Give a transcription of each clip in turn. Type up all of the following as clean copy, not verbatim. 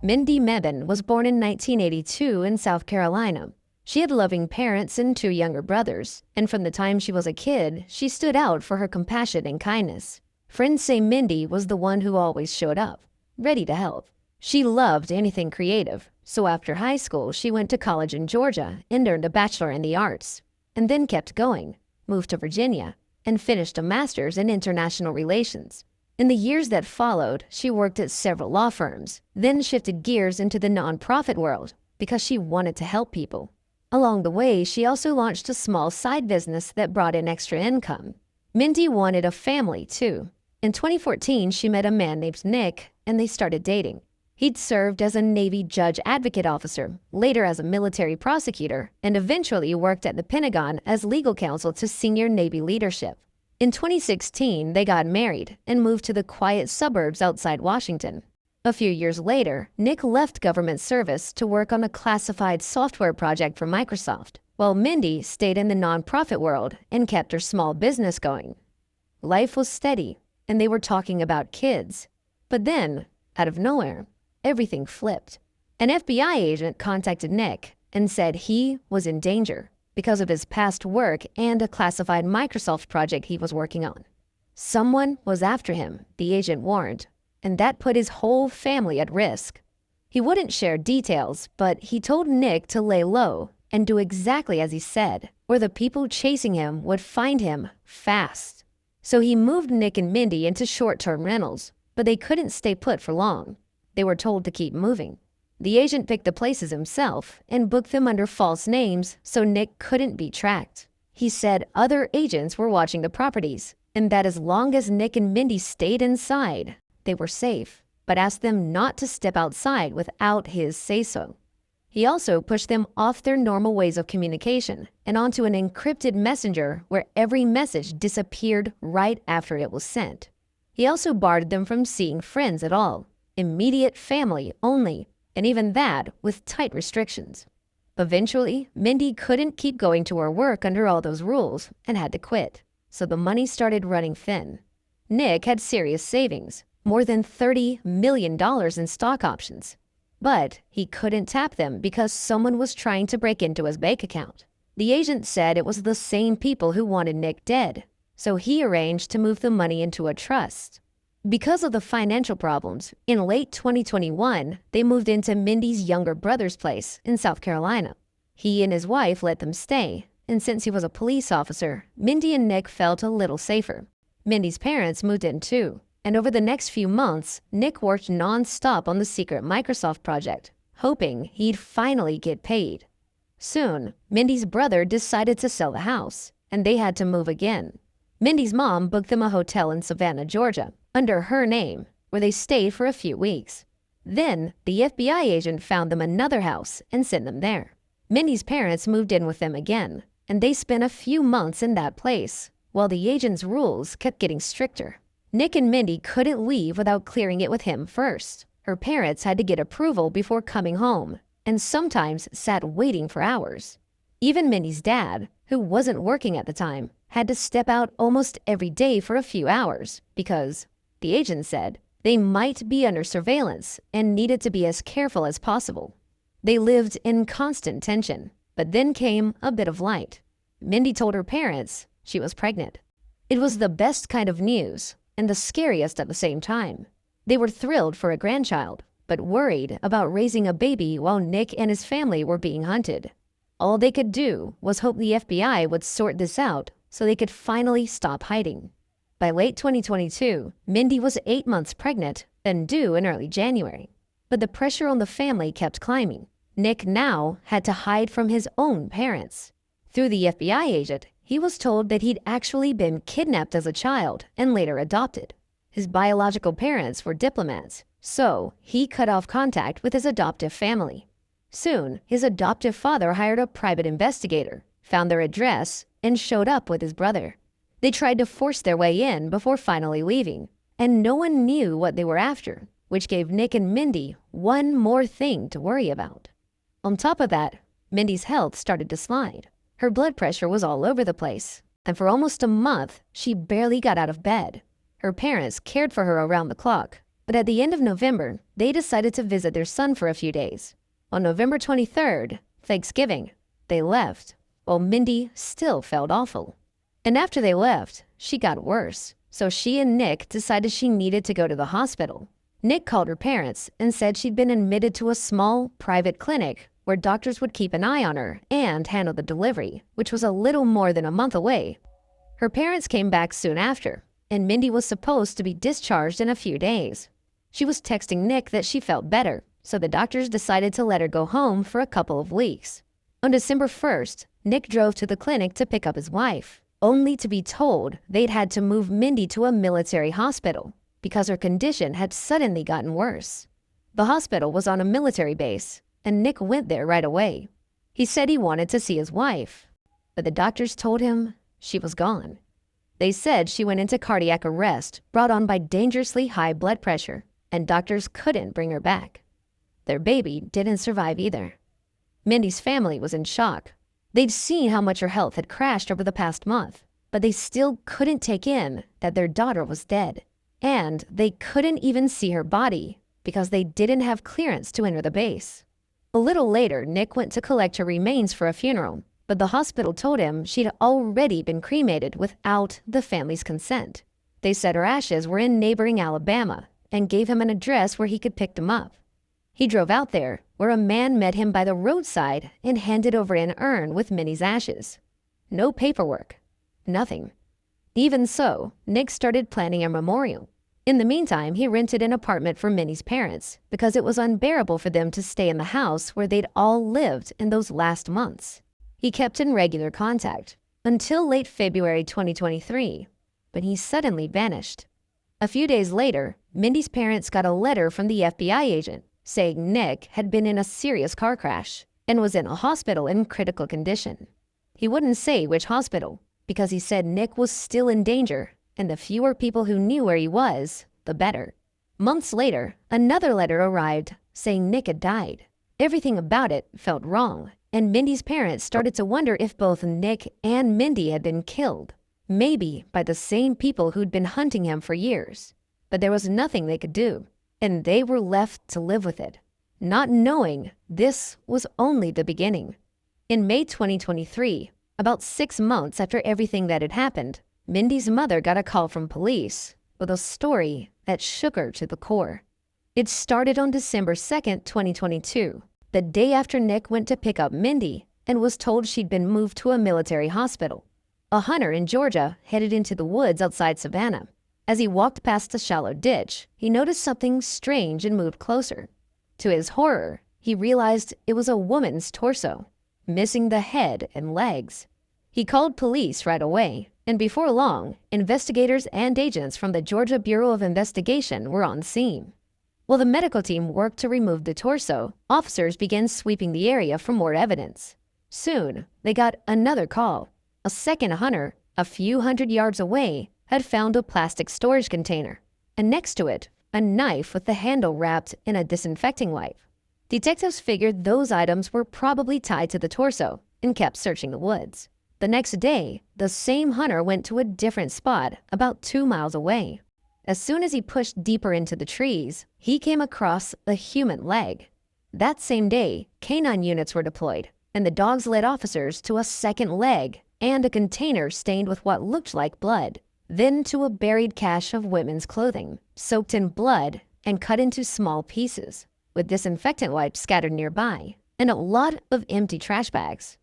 Mindi Mebane was born in 1982 in South Carolina. She had loving parents and two younger brothers, and from the time she was a kid, she stood out for her compassion and kindness. Friends say Mindi was the one who always showed up, ready to help. She loved anything creative, so after high school, she went to college in Georgia and earned a bachelor in the arts, and then kept going, moved to Virginia, and finished a master's in international relations. In the years that followed, she worked at several law firms, then shifted gears into the nonprofit world because she wanted to help people. Along the way, she also launched a small side business that brought in extra income. Mindi wanted a family, too. In 2014, she met a man named Nick, and they started dating. He'd served as a Navy judge advocate officer, later as a military prosecutor, and eventually worked at the Pentagon as legal counsel to senior Navy leadership. In 2016, they got married and moved to the quiet suburbs outside Washington. A few years later, Nick left government service to work on a classified software project for Microsoft, while Mindi stayed in the nonprofit world and kept her small business going. Life was steady, and they were talking about kids. But then, out of nowhere, everything flipped. An FBI agent contacted Nick and said he was in danger because of his past work and a classified Microsoft project he was working on. Someone was after him, the agent warned, and that put his whole family at risk. He wouldn't share details, but he told Nick to lay low and do exactly as he said, or the people chasing him would find him fast. So he moved Nick and Mindi into short-term rentals, but they couldn't stay put for long. They were told to keep moving. The agent picked the places himself and booked them under false names so Nick couldn't be tracked. He said other agents were watching the properties and that as long as Nick and Mindi stayed inside, they were safe, but asked them not to step outside without his say-so. He also pushed them off their normal ways of communication and onto an encrypted messenger where every message disappeared right after it was sent. He also barred them from seeing friends at all, immediate family only, and even that with tight restrictions. Eventually, Mindi couldn't keep going to her work under all those rules and had to quit, so the money started running thin. Nick had serious savings, more than $30 million in stock options, but he couldn't tap them because someone was trying to break into his bank account. The agent said it was the same people who wanted Nick dead, so he arranged to move the money into a trust. Because of the financial problems, in late 2021, they moved into Mindi's younger brother's place in South Carolina. He and his wife let them stay, and since he was a police officer, Mindi and Nick felt a little safer. Mindi's parents moved in too, and over the next few months, Nick worked non-stop on the secret Microsoft project, hoping he'd finally get paid. Soon, Mindi's brother decided to sell the house, and they had to move again. Mindi's mom booked them a hotel in Savannah, Georgia, under her name, where they stayed for a few weeks. Then, the FBI agent found them another house and sent them there. Mindi's parents moved in with them again, and they spent a few months in that place, while the agent's rules kept getting stricter. Nick and Mindi couldn't leave without clearing it with him first. Her parents had to get approval before coming home, and sometimes sat waiting for hours. Even Mindi's dad, who wasn't working at the time, had to step out almost every day for a few hours because, the agent said, they might be under surveillance and needed to be as careful as possible. They lived in constant tension, but then came a bit of light. Mindi told her parents she was pregnant. It was the best kind of news and the scariest at the same time. They were thrilled for a grandchild, but worried about raising a baby while Nick and his family were being hunted. All they could do was hope the FBI would sort this out so they could finally stop hiding. By late 2022, Mindi was 8 months pregnant and due in early January. But the pressure on the family kept climbing. Nick now had to hide from his own parents. Through the FBI agent, he was told that he'd actually been kidnapped as a child and later adopted. His biological parents were diplomats, so he cut off contact with his adoptive family. Soon, his adoptive father hired a private investigator, found their address, and showed up with his brother. They tried to force their way in before finally leaving, and no one knew what they were after, which gave Nick and Mindi one more thing to worry about. On top of that, Mindi's health started to slide. Her blood pressure was all over the place, and for almost a month, she barely got out of bed. Her parents cared for her around the clock, But at the end of November, they decided to visit their son for a few days. On November 23rd, Thanksgiving, they left, while Mindi still felt awful. And after they left, she got worse, so she and Nick decided she needed to go to the hospital. Nick called her parents and said she'd been admitted to a small, private clinic where doctors would keep an eye on her and handle the delivery, which was a little more than a month away. Her parents came back soon after, and Mindi was supposed to be discharged in a few days. She was texting Nick that she felt better, so the doctors decided to let her go home for a couple of weeks. On December 1st, Nick drove to the clinic to pick up his wife, only to be told they'd had to move Mindi to a military hospital because her condition had suddenly gotten worse. The hospital was on a military base, and Nick went there right away. He said he wanted to see his wife, but the doctors told him she was gone. They said she went into cardiac arrest brought on by dangerously high blood pressure, and doctors couldn't bring her back. Their baby didn't survive either. Mindi's family was in shock. They'd seen how much her health had crashed over the past month, but they still couldn't take in that their daughter was dead. And they couldn't even see her body because they didn't have clearance to enter the base. A little later, Nick went to collect her remains for a funeral, but the hospital told him she'd already been cremated without the family's consent. They said her ashes were in neighboring Alabama and gave him an address where he could pick them up. He drove out there, where a man met him by the roadside and handed over an urn with Minnie's ashes. No paperwork. Nothing. Even so, Nick started planning a memorial. In the meantime, he rented an apartment for Minnie's parents because it was unbearable for them to stay in the house where they'd all lived in those last months. He kept in regular contact until late February 2023, but he suddenly vanished. A few days later, Mindi's parents got a letter from the FBI agent saying Nick had been in a serious car crash and was in a hospital in critical condition. He wouldn't say which hospital because he said Nick was still in danger, and the fewer people who knew where he was, the better. Months later, another letter arrived saying Nick had died. Everything about it felt wrong, and Mindi's parents started to wonder if both Nick and Mindi had been killed, maybe by the same people who'd been hunting him for years. But there was nothing they could do, and they were left to live with it, not knowing this was only the beginning. In May 2023, about 6 months after everything that had happened, Mindi's mother got a call from police with a story that shook her to the core. It started on December 2nd, 2022, the day after Nick went to pick up Mindi and was told she'd been moved to a military hospital. A hunter in Georgia headed into the woods outside Savannah. As he walked past a shallow ditch, he noticed something strange and moved closer. To his horror, he realized it was a woman's torso, missing the head and legs. He called police right away, and before long, investigators and agents from the Georgia Bureau of Investigation were on scene. While the medical team worked to remove the torso, officers began sweeping the area for more evidence. Soon, they got another call. A second hunter, a few hundred yards away, had found a plastic storage container, and next to it, a knife with the handle wrapped in a disinfecting wipe. Detectives figured those items were probably tied to the torso and kept searching the woods. The next day, the same hunter went to a different spot about 2 miles away. As soon as he pushed deeper into the trees, he came across a human leg. That same day, canine units were deployed, and the dogs led officers to a second leg and a container stained with what looked like blood, then to a buried cache of women's clothing, soaked in blood and cut into small pieces, with disinfectant wipes scattered nearby, and a lot of empty trash bags.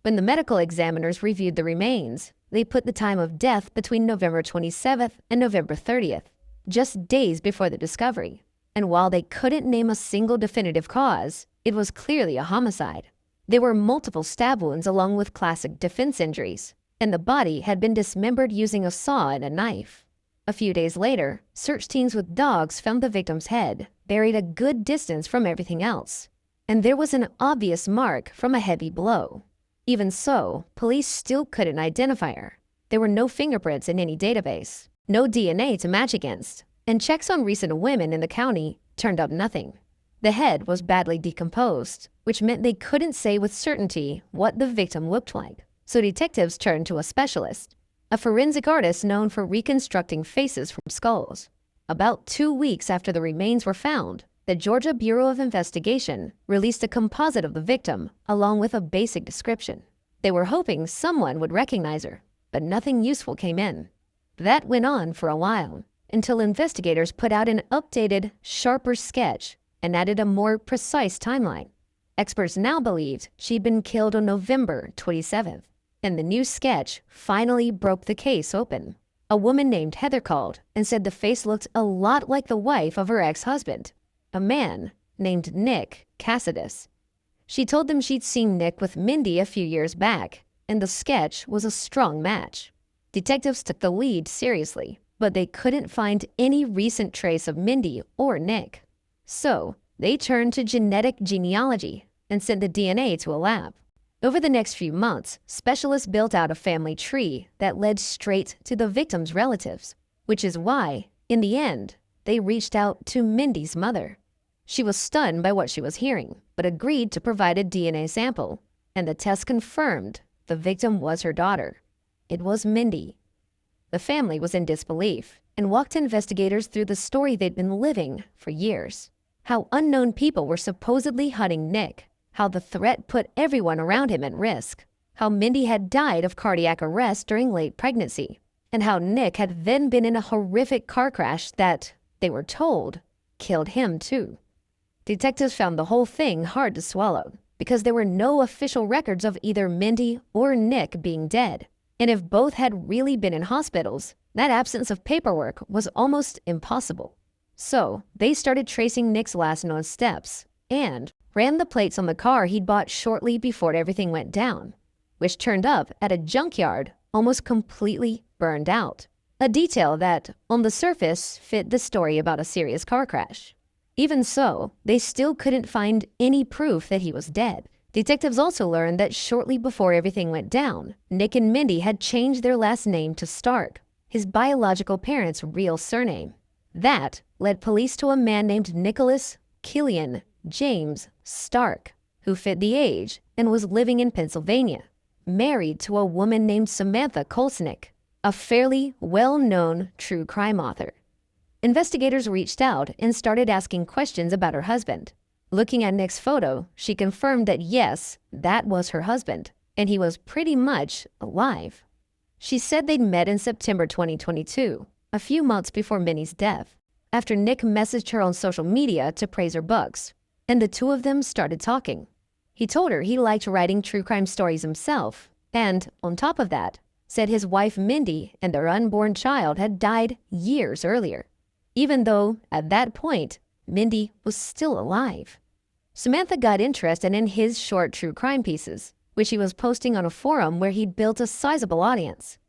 When the medical examiners reviewed the remains, they put the time of death between November 27th and November 30th, just days before the discovery. And while they couldn't name a single definitive cause, it was clearly a homicide. There were multiple stab wounds along with classic defense injuries, and the body had been dismembered using a saw and a knife. A few days later, search teams with dogs found the victim's head, buried a good distance from everything else. And there was an obvious mark from a heavy blow. Even so, police still couldn't identify her. There were no fingerprints in any database, no DNA to match against, and checks on recent women in the county turned up nothing. The head was badly decomposed, which meant they couldn't say with certainty what the victim looked like. So detectives turned to a specialist, a forensic artist known for reconstructing faces from skulls. About 2 weeks after the remains were found, the Georgia Bureau of Investigation released a composite of the victim along with a basic description. They were hoping someone would recognize her, but nothing useful came in. That went on for a while, until investigators put out an updated, sharper sketch and added a more precise timeline. Experts now believed she'd been killed on November 27th, and the new sketch finally broke the case open. A woman named Heather called and said the face looked a lot like the wife of her ex-husband, a man named Nick Cassidus. She told them she'd seen Nick with Mindi a few years back, and the sketch was a strong match. Detectives took the lead seriously, but they couldn't find any recent trace of Mindi or Nick. So they turned to genetic genealogy and sent the DNA to a lab. Over the next few months, specialists built out a family tree that led straight to the victim's relatives, which is why, in the end, they reached out to Mindi's mother. She was stunned by what she was hearing, but agreed to provide a DNA sample, and the test confirmed the victim was her daughter. It was Mindi. The family was in disbelief and walked investigators through the story they'd been living for years. How unknown people were supposedly hunting Nick, how the threat put everyone around him at risk, how Mindi had died of cardiac arrest during late pregnancy, and how Nick had then been in a horrific car crash that, they were told, killed him too. Detectives found the whole thing hard to swallow because there were no official records of either Mindi or Nick being dead. And if both had really been in hospitals, that absence of paperwork was almost impossible. So they started tracing Nick's last known steps and ran the plates on the car he'd bought shortly before everything went down, which turned up at a junkyard almost completely burned out. A detail that, on the surface, fit the story about a serious car crash. Even so, they still couldn't find any proof that he was dead. Detectives also learned that shortly before everything went down, Nick and Mindi had changed their last name to Stark, his biological parents' real surname. That led police to a man named Nicholas Killian James Stark, who fit the age and was living in Pennsylvania, married to a woman named Samantha Kolsnick, a fairly well-known true crime author. Investigators reached out and started asking questions about her husband. Looking at Nick's photo, she confirmed that yes, that was her husband, and he was pretty much alive. She said they'd met in September 2022, a few months before Minnie's death, after Nick messaged her on social media to praise her books, and the two of them started talking. He told her he liked writing true crime stories himself, and, on top of that, said his wife Mindi and their unborn child had died years earlier, even though, at that point, Mindi was still alive. Samantha got interested in his short true crime pieces, which he was posting on a forum where he'd built a sizable audience.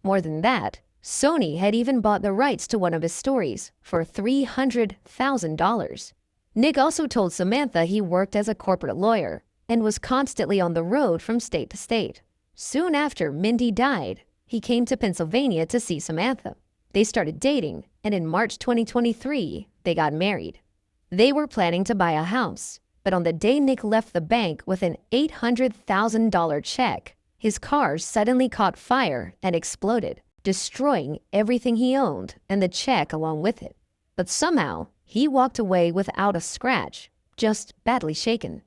More than that, Sony had even bought the rights to one of his stories for $300,000. Nick also told Samantha he worked as a corporate lawyer and was constantly on the road from state to state. Soon after Mindi died, he came to Pennsylvania to see Samantha. They started dating, and in March 2023, they got married. They were planning to buy a house, but on the day Nick left the bank with an $800,000 check, his car suddenly caught fire and exploded, destroying everything he owned and the check along with it. But somehow, he walked away without a scratch, just badly shaken.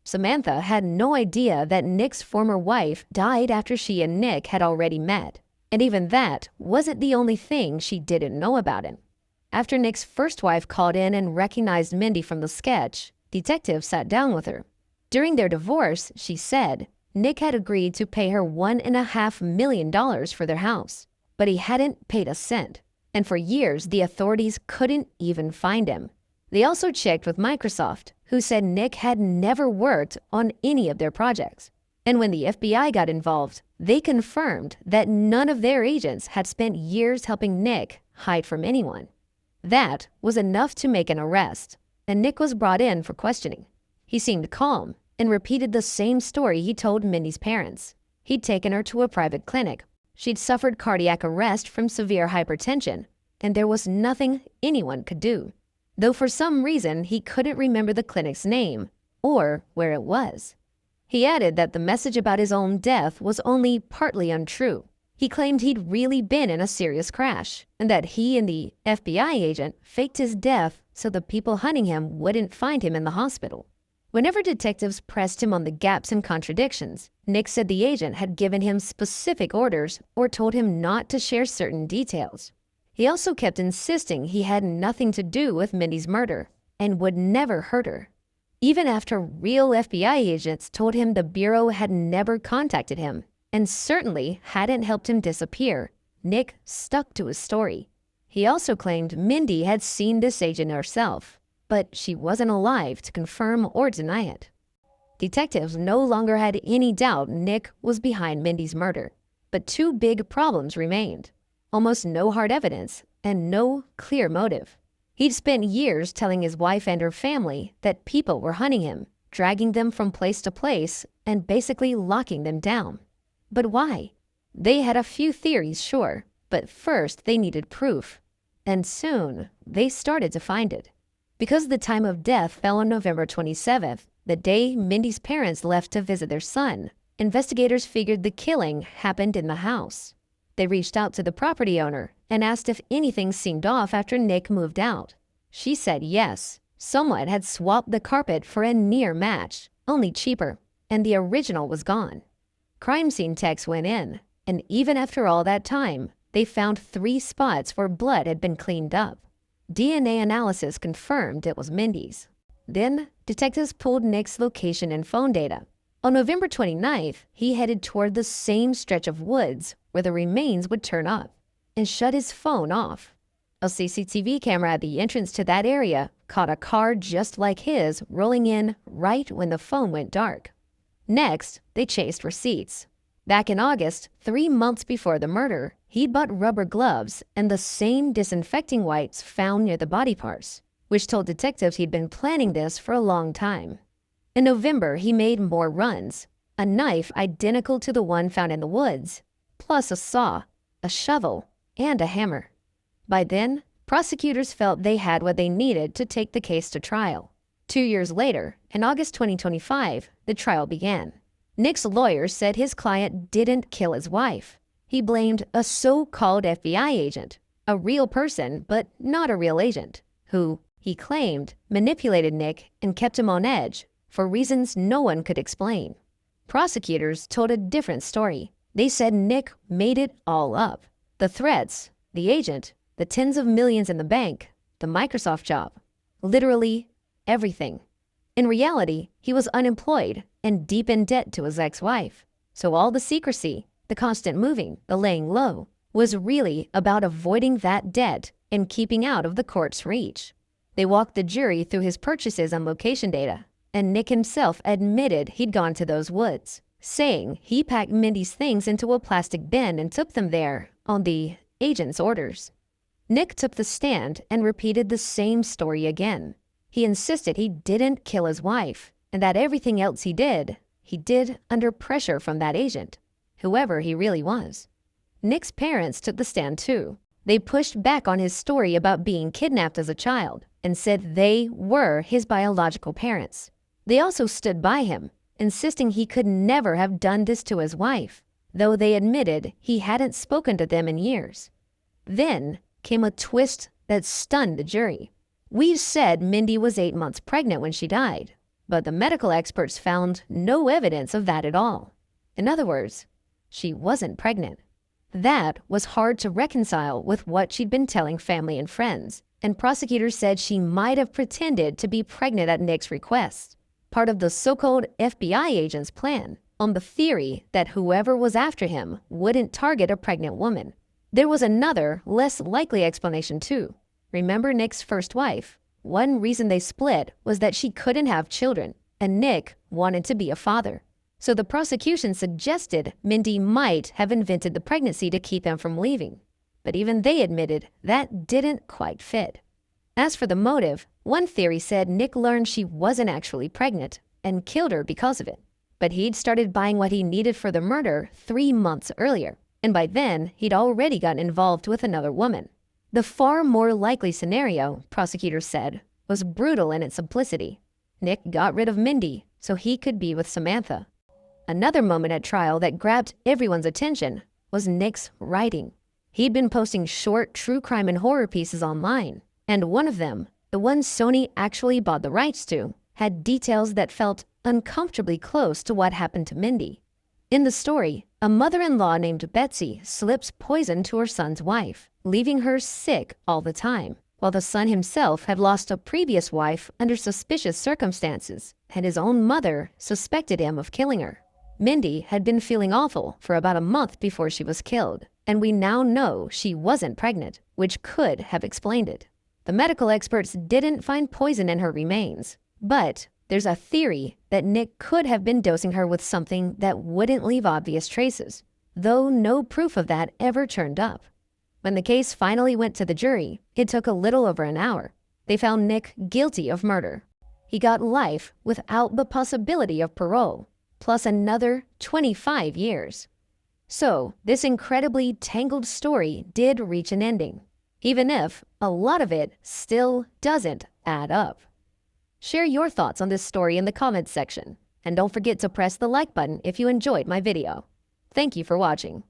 Samantha had no idea that Nick's former wife died after she and Nick had already met, and even that wasn't the only thing she didn't know about him. After Nick's first wife called in and recognized Mindi from the sketch, detectives sat down with her. During their divorce, she said, Nick had agreed to pay her $1.5 million for their house, but he hadn't paid a cent, and for years the authorities couldn't even find him. They also checked with Microsoft, who said Nick had never worked on any of their projects. And when the FBI got involved, they confirmed that none of their agents had spent years helping Nick hide from anyone. That was enough to make an arrest, and Nick was brought in for questioning. He seemed calm and repeated the same story he told Mindi's parents. He'd taken her to a private clinic. She'd suffered cardiac arrest from severe hypertension, and there was nothing anyone could do. Though for some reason he couldn't remember the clinic's name or where it was. He added that the message about his own death was only partly untrue. He claimed he'd really been in a serious crash and that he and the FBI agent faked his death so the people hunting him wouldn't find him in the hospital. Whenever detectives pressed him on the gaps and contradictions, Nick said the agent had given him specific orders or told him not to share certain details. He also kept insisting he had nothing to do with Mindy's murder and would never hurt her. Even after real FBI agents told him the Bureau had never contacted him and certainly hadn't helped him disappear, Nick stuck to his story. He also claimed Mindy had seen this agent herself, but she wasn't alive to confirm or deny it. Detectives no longer had any doubt Nick was behind Mindy's murder, but two big problems remained: almost no hard evidence and no clear motive. He'd spent years telling his wife and her family that people were hunting him, dragging them from place to place, and basically locking them down. But why? They had a few theories, sure, but first they needed proof. And soon, they started to find it. Because the time of death fell on November 27th, the day Mindy's parents left to visit their son, investigators figured the killing happened in the house. They reached out to the property owner and asked if anything seemed off after Nick moved out. She said yes. Someone had swapped the carpet for a near match, only cheaper, and the original was gone. Crime scene techs went in, and even after all that time, they found 3 spots where blood had been cleaned up. DNA analysis confirmed it was Mindy's. Then, detectives pulled Nick's location and phone data. On November 29th, he headed toward the same stretch of woods where the remains would turn up, and shut his phone off. A CCTV camera at the entrance to that area caught a car just like his rolling in right when the phone went dark. Next, they chased receipts. Back in August, 3 months before the murder, he'd bought rubber gloves and the same disinfecting wipes found near the body parts, which told detectives he'd been planning this for a long time. In November, he made more runs: a knife identical to the one found in the woods, plus a saw, a shovel, and a hammer. By then, prosecutors felt they had what they needed to take the case to trial. 2 years later, in August 2025, the trial began. Nick's lawyer said his client didn't kill his wife. He blamed a so-called FBI agent, a real person but not a real agent, who, he claimed, manipulated Nick and kept him on edge for reasons no one could explain. Prosecutors told a different story. They said Nick made it all up. The threats, the agent, the tens of millions in the bank, the Microsoft job, literally everything. In reality, he was unemployed and deep in debt to his ex-wife. So all the secrecy, the constant moving, the laying low, was really about avoiding that debt and keeping out of the court's reach. They walked the jury through his purchases and location data, and Nick himself admitted he'd gone to those woods, saying he packed Mindy's things into a plastic bin and took them there on the agent's orders. Nick took the stand and repeated the same story again. He insisted he didn't kill his wife, and that everything else he did under pressure from that agent, whoever he really was. Nick's parents took the stand too. They pushed back on his story about being kidnapped as a child and said they were his biological parents. They also stood by him, insisting he could never have done this to his wife, though they admitted he hadn't spoken to them in years. Then came a twist that stunned the jury. We've said Mindy was 8 months pregnant when she died, but the medical experts found no evidence of that at all. In other words, she wasn't pregnant. That was hard to reconcile with what she'd been telling family and friends, and prosecutors said she might have pretended to be pregnant at Nick's request, part of the so-called FBI agent's plan, on the theory that whoever was after him wouldn't target a pregnant woman. There was another, less likely explanation too. Remember Nick's first wife? One reason they split was that she couldn't have children, and Nick wanted to be a father. So the prosecution suggested Mindy might have invented the pregnancy to keep him from leaving. But even they admitted that didn't quite fit. As for the motive, one theory said Nick learned she wasn't actually pregnant and killed her because of it. But he'd started buying what he needed for the murder 3 months earlier, and by then he'd already gotten involved with another woman. The far more likely scenario, prosecutors said, was brutal in its simplicity. Nick got rid of Mindy so he could be with Samantha. Another moment at trial that grabbed everyone's attention was Nick's writing. He'd been posting short true crime and horror pieces online, and one of them, the one Sony actually bought the rights to, had details that felt uncomfortably close to what happened to Mindi. In the story, a mother-in-law named Betsy slips poison to her son's wife, leaving her sick all the time, while the son himself had lost a previous wife under suspicious circumstances, and his own mother suspected him of killing her. Mindi had been feeling awful for about a month before she was killed, and we now know she wasn't pregnant, which could have explained it. The medical experts didn't find poison in her remains, but there's a theory that Nick could have been dosing her with something that wouldn't leave obvious traces, though no proof of that ever turned up. When the case finally went to the jury, it took a little over an hour. They found Nick guilty of murder. He got life without the possibility of parole, plus another 25 years. So, this incredibly tangled story did reach an ending, even if a lot of it still doesn't add up. Share your thoughts on this story in the comments section, and don't forget to press the like button if you enjoyed my video. Thank you for watching.